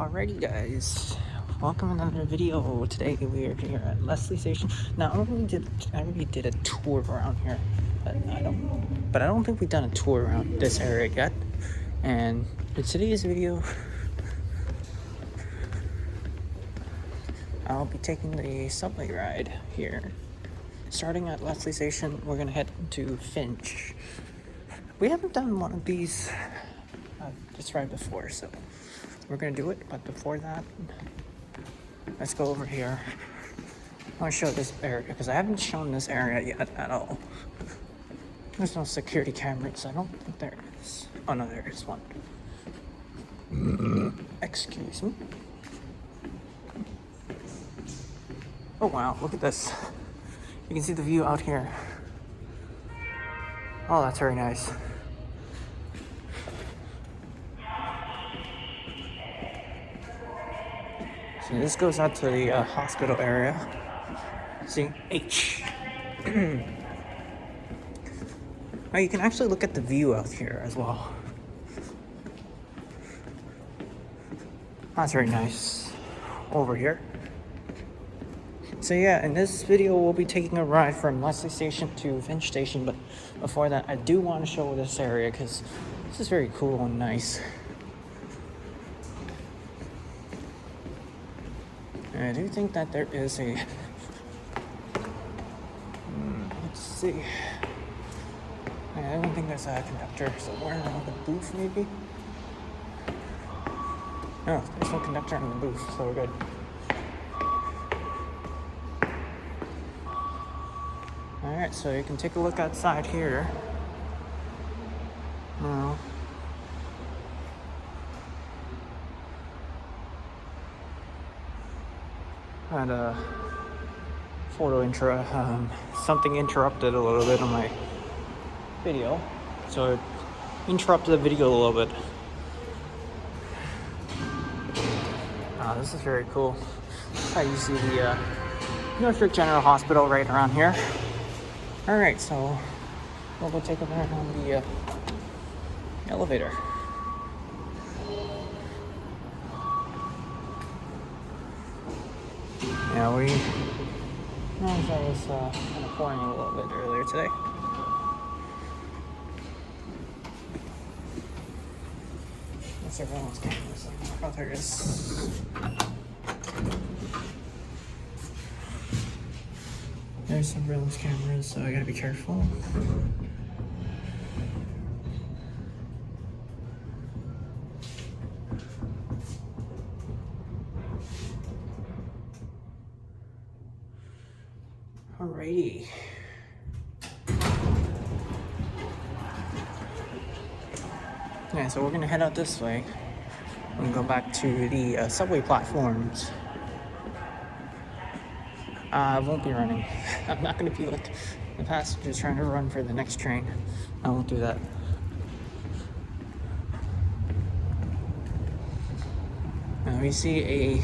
Alrighty guys, welcome to another video. Today we are here at Leslie Station. Now I already did a tour around here, but I don't think we've done a tour around this area yet. And in today's video, I'll be taking the subway ride here. Starting at Leslie Station, we're gonna head to Finch. We haven't done one of these this ride before, so we're gonna do it. But before that, let's go over here. I want to show this area because I haven't shown this area yet at all. There's no security cameras. I don't think there is. Oh no, there is one. Excuse me. Oh wow, look at this. You can see the view out here. Oh, that's very nice. So this goes out to the hospital area. See, H. Now you can actually look at the view out here as well. That's very nice over here. So yeah, in this video we'll be taking a ride from Leslie Station to Finch Station, but before that I do want to show this area because this is very cool and nice. And I do think that there is a let's see. I don't think there's a conductor somewhere in the booth maybe. No, there's no conductor in the booth, so we're good. Alright, so you can take a look outside here. Now, had a photo intro, something interrupted a little bit on my video, so it interrupted the video a little bit. This is very cool. You see the Norfolk General Hospital right around here. Alright, so we'll go take a ride on the elevator. Yeah, we noticed I was kind of pouring a little bit earlier today. What's everyone's cameras? Oh, there it is. There's some surveillance cameras, so I gotta be careful. Alrighty. Yeah, so we're gonna head out this way and go back to the subway platforms. I won't be running. I'm not gonna be like the passengers trying to run for the next train. I won't do that. Now we see a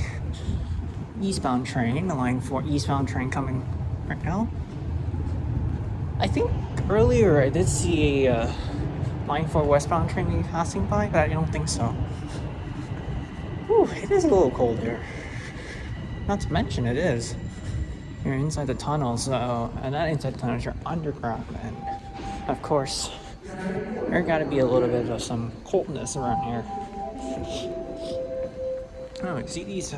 eastbound train, the line 4 eastbound train coming right now. I think earlier I did see a line 4 westbound train passing by, but I don't think so. Whew, it is a little cold here. Not to mention it is. You're inside the tunnels, and not inside the tunnels, you're underground, and of course, there gotta be a little bit of some coldness around here. Oh, you see these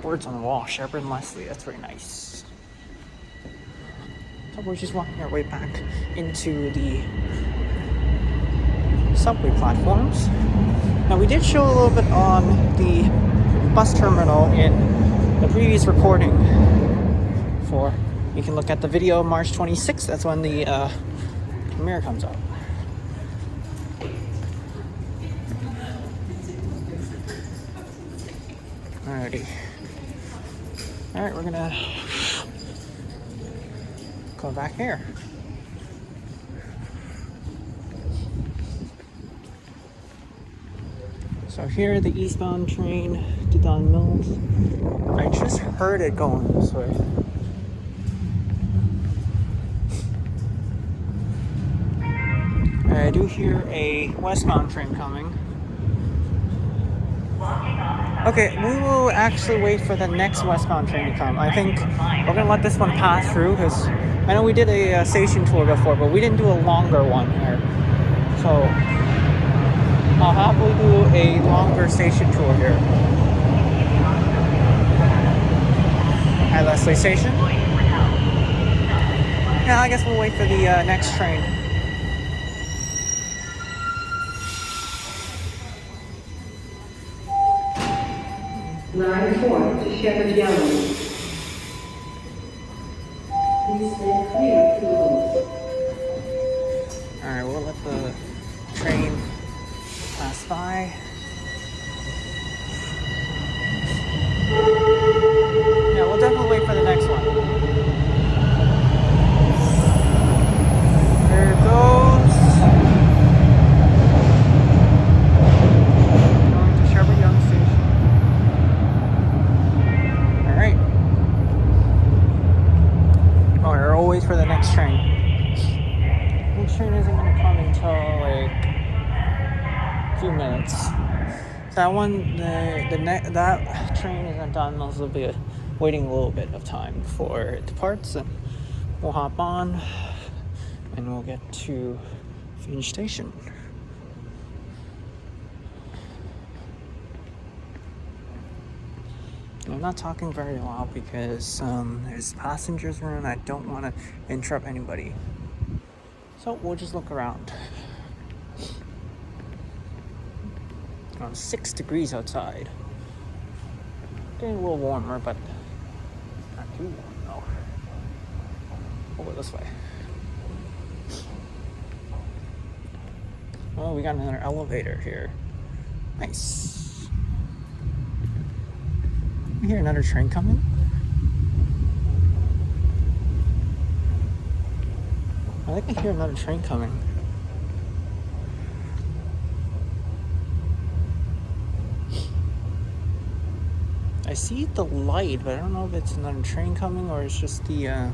words on the wall, Sheppard and Leslie, that's very nice. So we're just walking our way back into the subway platforms. Now we did show a little bit on the bus terminal in the previous recording. You can look at the video March 26th, that's when the premiere comes out. Alrighty. Alright, we're gonna go back here. So here the eastbound train to Don Mills. I just heard it going this way. I do hear a westbound train coming. Okay, we will actually wait for the next westbound train to come. I think we're gonna let this one pass through because I know we did a station tour before, but we didn't do a longer one here. So I'll happily do a longer station tour here at Leslie Station. Yeah, I guess we'll wait for the next train. Line 4 to Sheppard-Yonge. Please stand clear to the host. Alright, we'll let the train pass by. Yeah, we'll definitely wait for the next one. There it goes. Going to Sheppard-Yonge Station. Alright. Alright, we'll wait for the next train. The next train isn't going to come until like a few minutes. That one, that train isn't done. We'll be waiting a little bit of time before it departs, and we'll hop on and we'll get to Finch Station. I'm not talking very loud because there's passengers around. I don't want to interrupt anybody. So we'll just look around. 6 degrees outside. Getting a little warmer, but not too warm though. We'll go this way. Oh, we got another elevator here. Nice. I hear another train coming. I think I hear another train coming. I see the light, but I don't know if it's another train coming or it's just the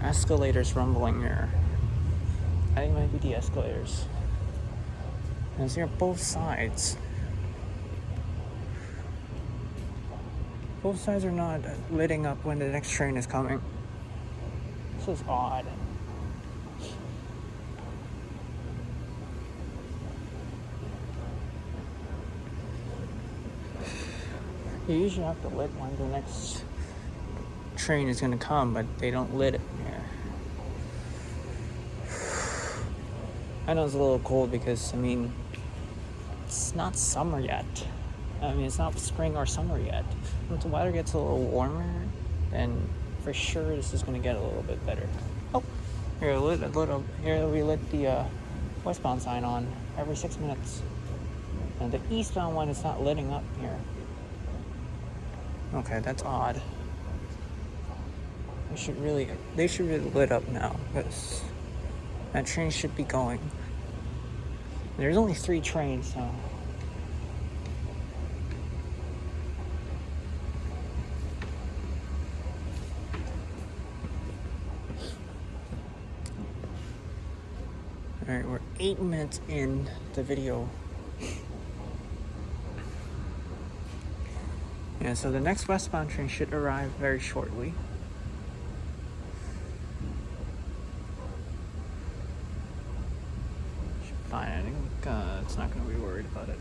escalators rumbling here. I think it might be the escalators. And it's here both sides. Both sides are not lighting up when the next train is coming. This is odd. You usually have to lit when the next train is gonna come, but they don't lit it here. I know it's a little cold because, I mean, it's not summer yet. I mean, it's not spring or summer yet. Once the weather gets a little warmer, then for sure this is gonna get a little bit better. Oh, here we lit the westbound sign on every 6 minutes. And the eastbound one is not lighting up here. Okay, that's odd. They should really lit up now, because that train should be going. There's only 3 trains, so. Alright, we're 8 minutes in the video. Yeah, so the next westbound train should arrive very shortly. Should be fine, I think it's not going to be worried about it.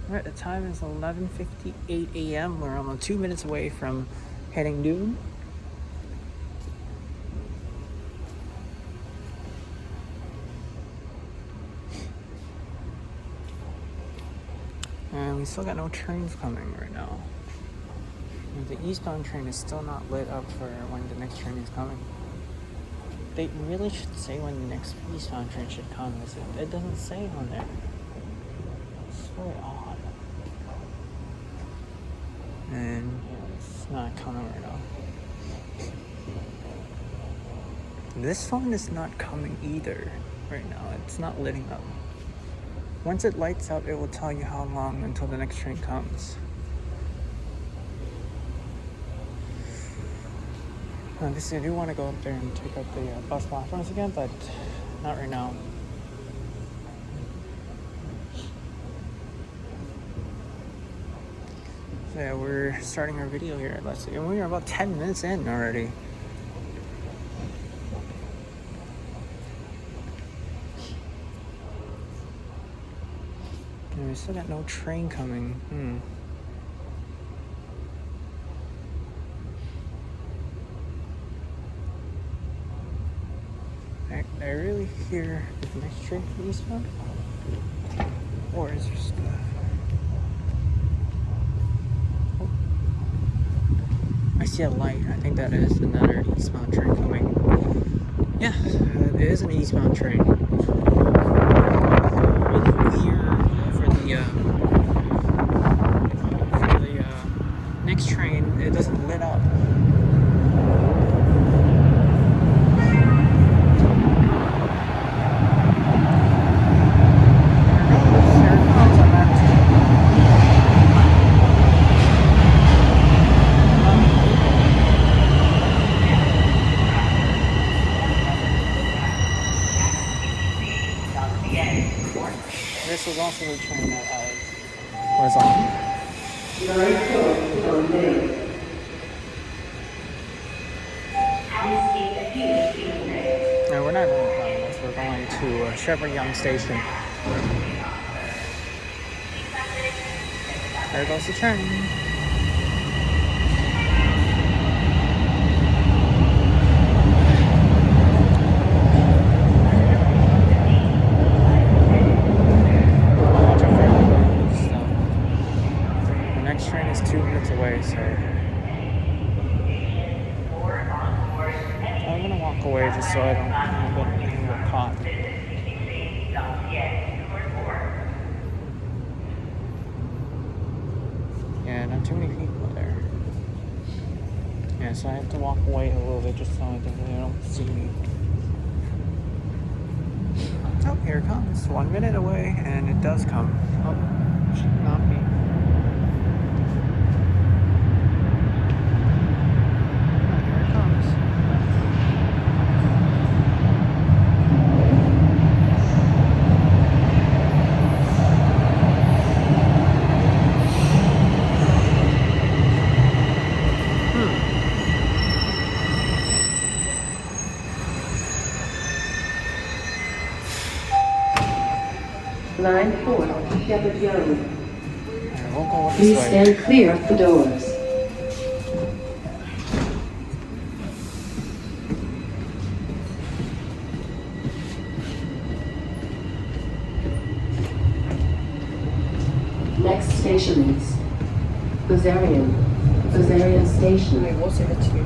Alright, the time is 11:58 a.m. We're almost 2 minutes away from heading noon. And we still got no trains coming right now. And the eastbound train is still not lit up for when the next train is coming. They really should say when the next eastbound train should come. It doesn't say on there. It's very odd. And yeah, it's not coming right now. This phone is not coming either right now. It's not lighting up. Once it lights up, it will tell you how long until the next train comes. Obviously, I do want to go up there and take out the bus platforms again, but not right now. Yeah, we're starting our video here. Let's see. And we're about 10 minutes in already. And we still got no train coming. I really hear the next train from eastbound? Or is it just oh. I see a light. I think that is another eastbound train coming. Yeah, it is an eastbound train. Really weird for the next train. It doesn't lit up. This was also the train that I was on. No, we're not going to this. We're going to Sheppard-Yonge Station. There goes the train. Train is 2 minutes away, so I'm gonna walk away just so I don't get caught. Yeah, not too many people there. Yeah, so I have to walk away a little bit just so they don't see me. Oh, here it comes. 1 minute away, and it does come. Oh, should not be. Line 4 to Sheppard-Yonge. We'll go this Please way. stand clear of the doors. Next station is Buzarian Station. Wait, what's it to?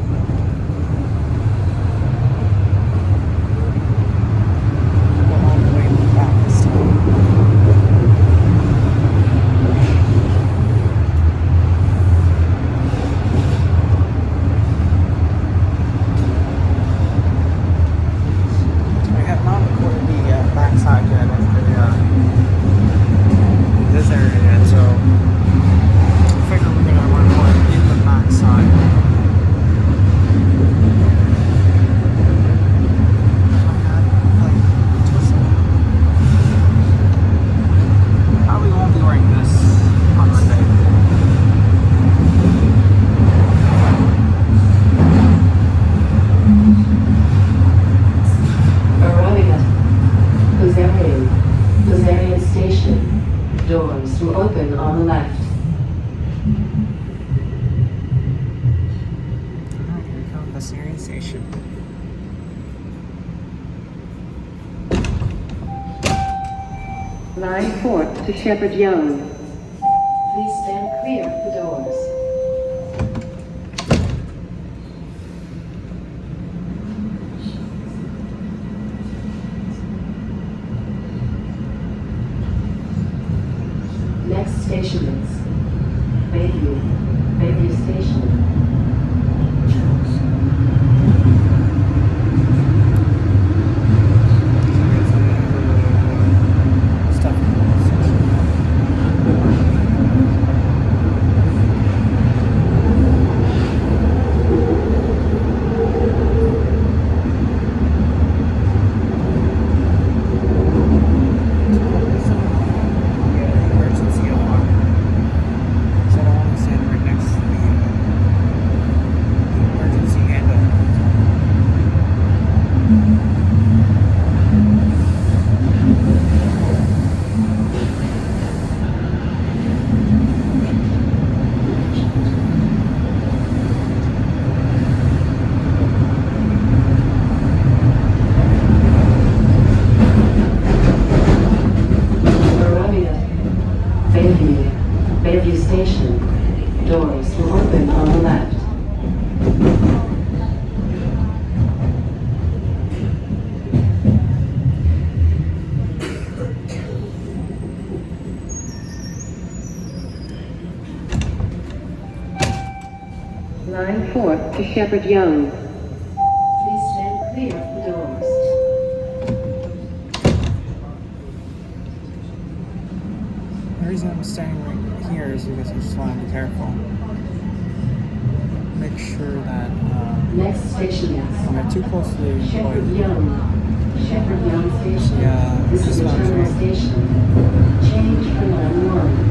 Doors will open on the left. Alright, here we come, Buzarian Station. Line 4 to Sheppard-Yonge. Please stand clear of the doors. Next station is Bayview Station. Emergency alarm. So I don't want to stand right Line 4 to Sheppard-Yonge. Please stand clear of the doors. The reason I'm standing right here is because I just want to be careful. Make sure that Next station is I'm not too close to the Sheppard-Yonge. Sheppard-Yonge Station. Yeah, This is the Westbound terminal Train. station. Change for line 1.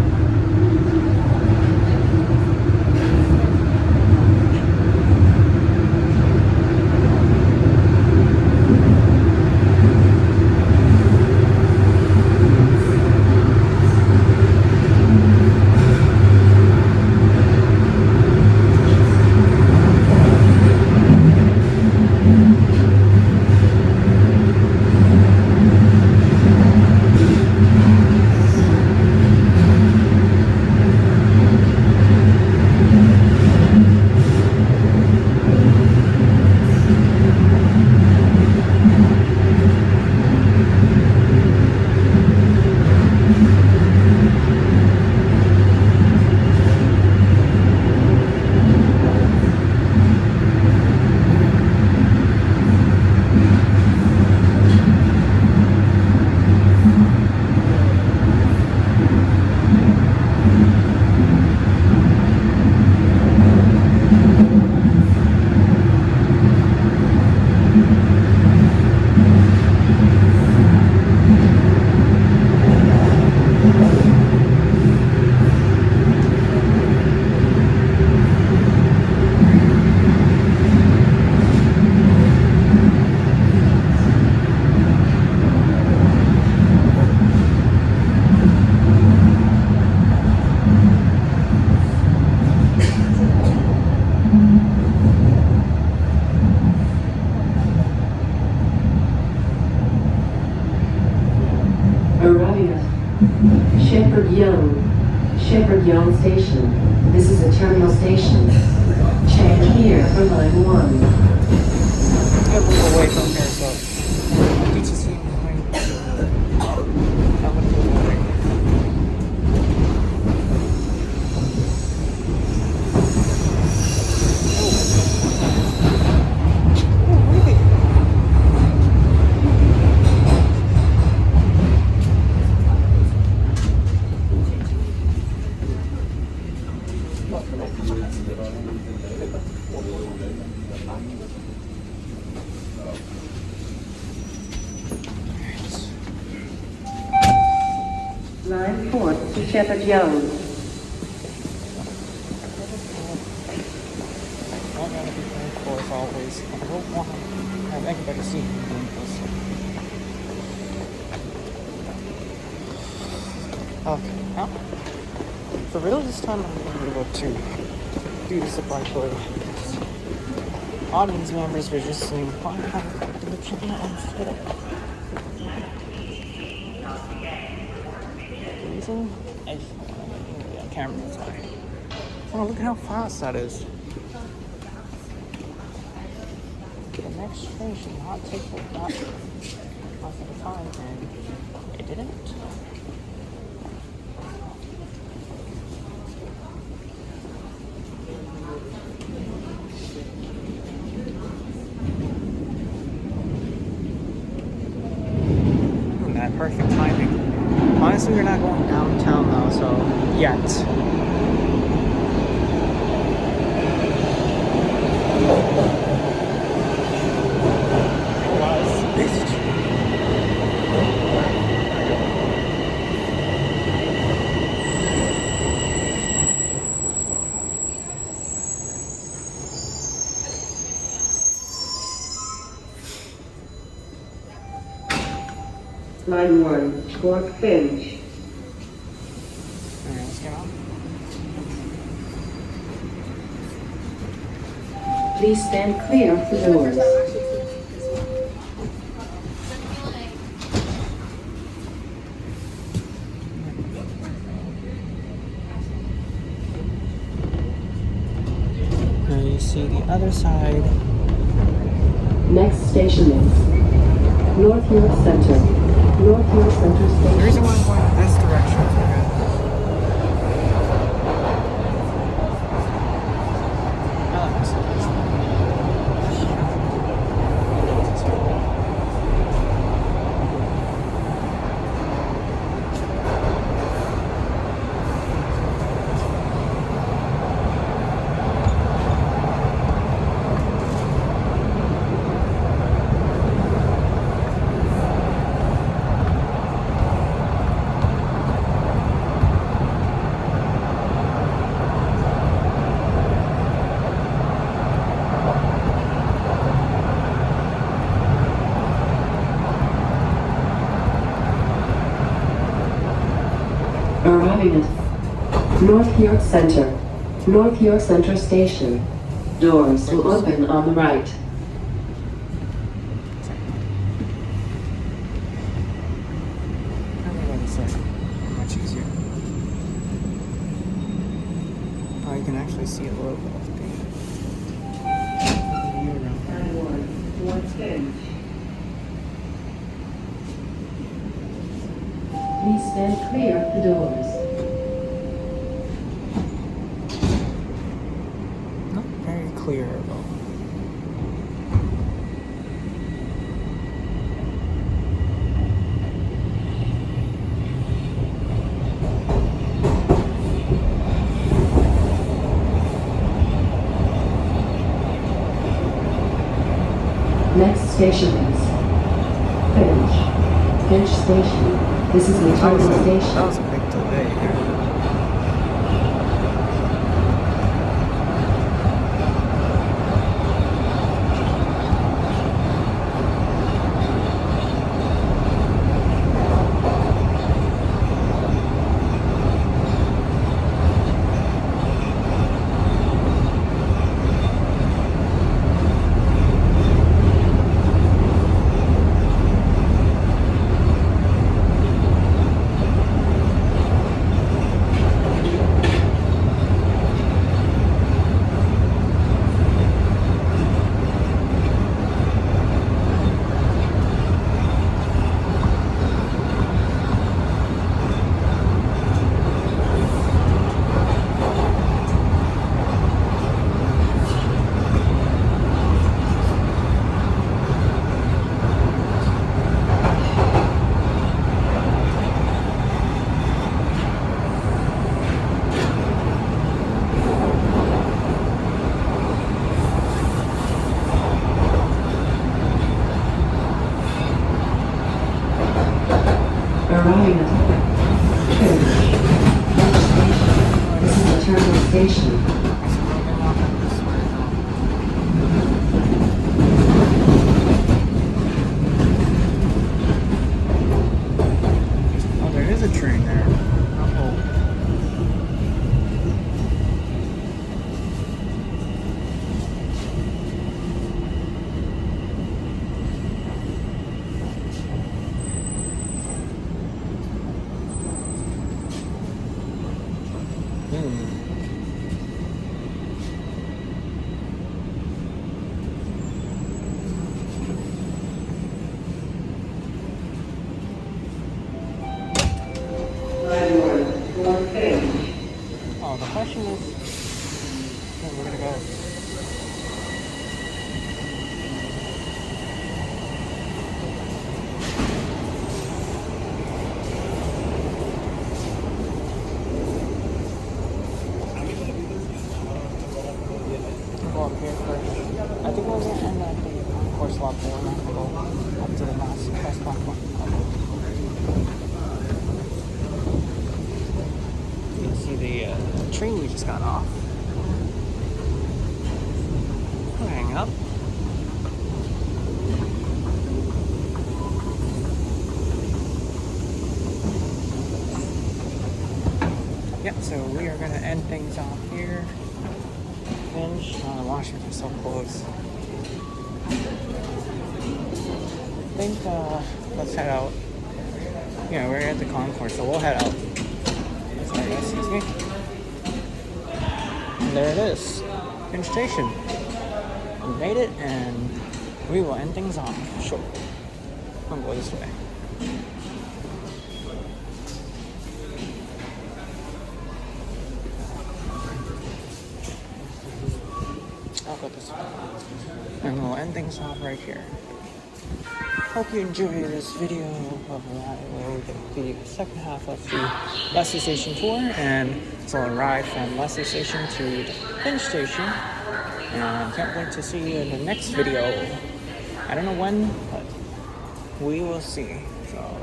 Arriving at Sheppard-Yonge. Sheppard-Yonge Station. This is a terminal station. Change here for line 1. I'm gonna move away from here, so TTC I'm gonna move away. Oh, really? Line 4 to Sheppard-Yonge. I gotta be careful as always. I don't want to have anybody see me doing this. Okay, now, for real this time I'm gonna be able to do this abruptly. Audience members were just saying, why haven't I done the channel instead of the reason? I just want to be on camera, that's why. Oh, look at how fast that is. The next train should not take that much of the time, and it didn't. That perfect timing. Honestly, we're not going downtown now, so yet. Line 1, Fort Finch. Alright, let's get on. Please stand clear of the doors. Now you see the other side. Next station is North York Center. North York Center The Station. reason why I'm going this direction is because Arriving at North York Center. North York Center Station. Doors will open on the right. Much easier. Oh, you can actually see a little bit of the view around here. Please stand clear of the doors. Not very clear though. Next station is Finch Station. This is the terminal That station. was a big delay here. Arriving at Finch Station. This is the terminal station. Oh, there is a train there. Oh. Oh, the question is, where we're gonna go. We'll go up here first. I think we're gonna end at the concourse lot there. We're not gonna go up to the last platform. You can see the train we just got off. We'll hang up. Yep, so we are going to end things off here. Finch, the washers are so close. I think, let's head out. Yeah, we're at the concourse, so we'll head out. Sorry, excuse me. And there it is, Finch Station. We made it, and we will end things off shortly. I'll go this way. I'll go this way. And we'll end things off right here. Hope you enjoyed this video of the second half of the Leslie Station tour, and it's a ride from Leslie Station to Finch Station, and I can't wait to see you in the next video. I don't know when, but we will see. So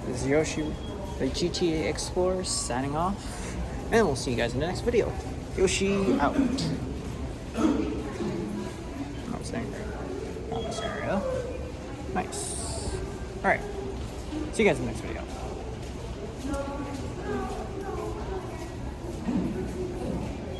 this is Yoshi, the GTA Explorer, signing off, and we'll see you guys in the next video. Yoshi out. I'm saying right. Not this area. Nice. Alright. See you guys in the next video.